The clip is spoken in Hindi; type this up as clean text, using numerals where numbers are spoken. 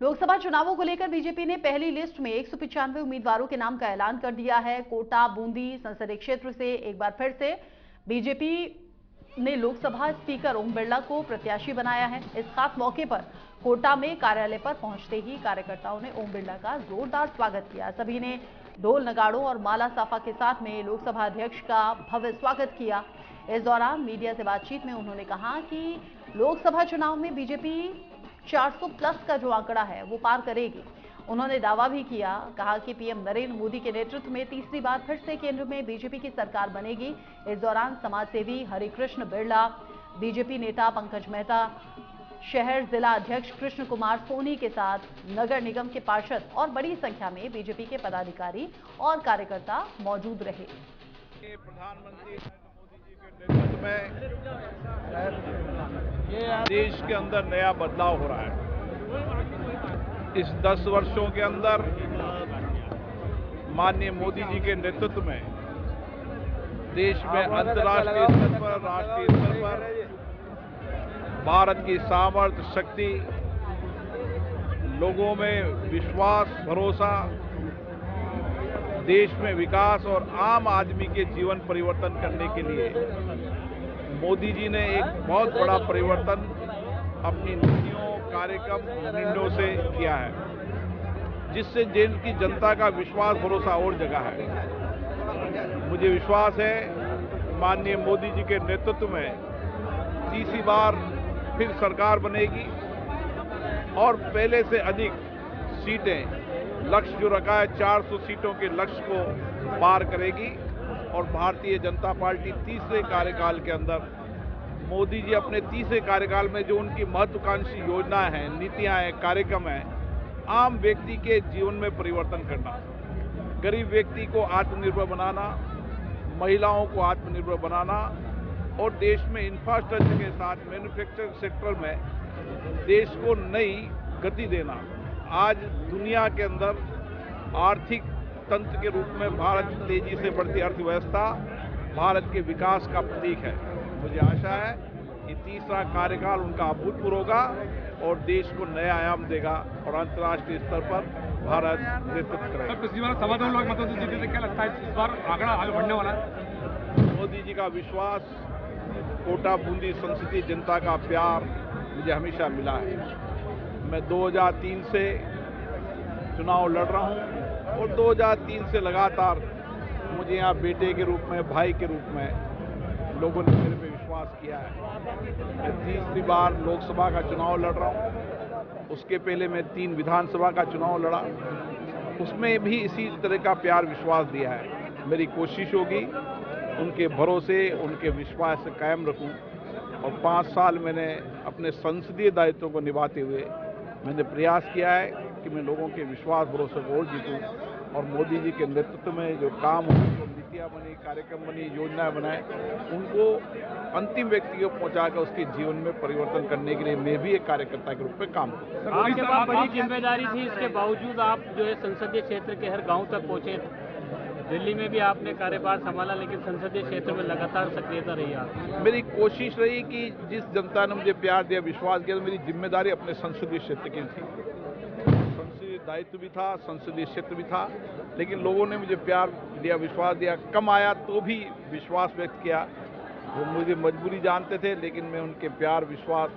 लोकसभा चुनावों को लेकर बीजेपी ने पहली लिस्ट में 195 उम्मीदवारों के नाम का ऐलान कर दिया है। कोटा बूंदी संसदीय क्षेत्र से एक बार फिर से बीजेपी ने लोकसभा स्पीकर ओम बिरला को प्रत्याशी बनाया है। इस खास मौके पर कोटा में कार्यालय पर पहुंचते ही कार्यकर्ताओं ने ओम बिरला का जोरदार स्वागत किया। सभी ने ढोल नगाड़ों और माला साफा के साथ में लोकसभा अध्यक्ष का भव्य स्वागत किया। इस दौरान मीडिया से बातचीत में उन्होंने कहा कि लोकसभा चुनाव में बीजेपी 400 प्लस का जो आंकड़ा है वो पार करेगी। उन्होंने दावा भी किया, कहा कि पीएम नरेंद्र मोदी के नेतृत्व में तीसरी बार फिर से केंद्र में बीजेपी की सरकार बनेगी। इस दौरान समाजसेवी हरिकृष्ण बिरला, बीजेपी नेता पंकज मेहता, शहर जिला अध्यक्ष कृष्ण कुमार सोनी के साथ नगर निगम के पार्षद और बड़ी संख्या में बीजेपी के पदाधिकारी और कार्यकर्ता मौजूद रहे। प्रधानमंत्री नरेंद्र मोदी जी के नेतृत्व में देश के अंदर नया बदलाव हो रहा है। इस 10 वर्षों के अंदर माननीय मोदी जी के नेतृत्व में देश में अंतर्राष्ट्रीय स्तर पर, राष्ट्रीय स्तर पर भारत की सामर्थ्य, शक्ति, लोगों में विश्वास, भरोसा, देश में विकास और आम आदमी के जीवन परिवर्तन करने के लिए मोदी जी ने एक बहुत बड़ा परिवर्तन अपनी नीतियों, कार्यक्रम, निर्णयों से किया है, जिससे देश की जनता का विश्वास, भरोसा और जगह है। मुझे विश्वास है माननीय मोदी जी के नेतृत्व में तीसरी बार फिर सरकार बनेगी और पहले से अधिक सीटें, लक्ष्य जो रखा है 400 सीटों के लक्ष्य को पार करेगी और भारतीय जनता पार्टी तीसरे कार्यकाल के अंदर मोदी जी अपने तीसरे कार्यकाल में जो उनकी महत्वाकांक्षी योजनाएं हैं, नीतियां हैं, कार्यक्रम हैं, आम व्यक्ति के जीवन में परिवर्तन करना, गरीब व्यक्ति को आत्मनिर्भर बनाना, महिलाओं को आत्मनिर्भर बनाना और देश में इंफ्रास्ट्रक्चर के साथ मैन्युफैक्चरिंग सेक्टर में देश को नई गति देना। आज दुनिया के अंदर आर्थिक तंत्र के रूप में भारत तेजी से बढ़ती अर्थव्यवस्था भारत के विकास का प्रतीक है। मुझे आशा है कि तीसरा कार्यकाल उनका अभूतपूर्व होगा और देश को नया आयाम देगा और अंतर्राष्ट्रीय स्तर पर भारत नेतृत्व करेगा। पिछली बार 2.25 लाख मतों से जीते थे, क्या लगता है इस बार आंकड़ा आगे बढ़ने वाला है? मोदी जी का विश्वास, कोटा बूंदी संसदीय जनता का प्यार मुझे हमेशा मिला है। मैं 2003 से चुनाव लड़ रहा हूं और 2003 से लगातार मुझे यहाँ बेटे के रूप में, भाई के रूप में लोगों ने मेरे पे विश्वास किया है। मैं तीसरी बार लोकसभा का चुनाव लड़ रहा हूं। उसके पहले मैं 3 विधानसभा का चुनाव लड़ा, उसमें भी इसी तरह का प्यार, विश्वास दिया है। मेरी कोशिश होगी उनके भरोसे, उनके विश्वास से कायम रखूं और 5 साल मैंने अपने संसदीय दायित्वों को निभाते हुए मैंने प्रयास किया है कि मैं लोगों के विश्वास, भरोसे को और जीतूं और मोदी जी के नेतृत्व में जो काम हो, जो नीतियाँ बनी, कार्यक्रम बनी, योजनाएं बनाए, उनको अंतिम व्यक्ति को पहुंचाकर उसके जीवन में परिवर्तन करने के लिए मैं भी एक कार्यकर्ता के रूप में काम करूँ। आपके पास बड़ी जिम्मेदारी थी, इसके बावजूद आप जो है संसदीय क्षेत्र के हर गांव तक पहुंचे। दिल्ली में भी आपने कार्यभार संभाला, लेकिन संसदीय क्षेत्र में लगातार सक्रियता रही आप। मेरी कोशिश रही कि जिस जनता ने मुझे प्यार दिया, विश्वास दिया, तो मेरी जिम्मेदारी अपने संसदीय क्षेत्र की थी। संसदीय दायित्व भी था, संसदीय क्षेत्र भी था, लेकिन लोगों ने मुझे प्यार दिया, विश्वास दिया। कम आया तो भी विश्वास व्यक्त किया। वो मुझे मजबूरी जानते थे, लेकिन मैं उनके प्यार, विश्वास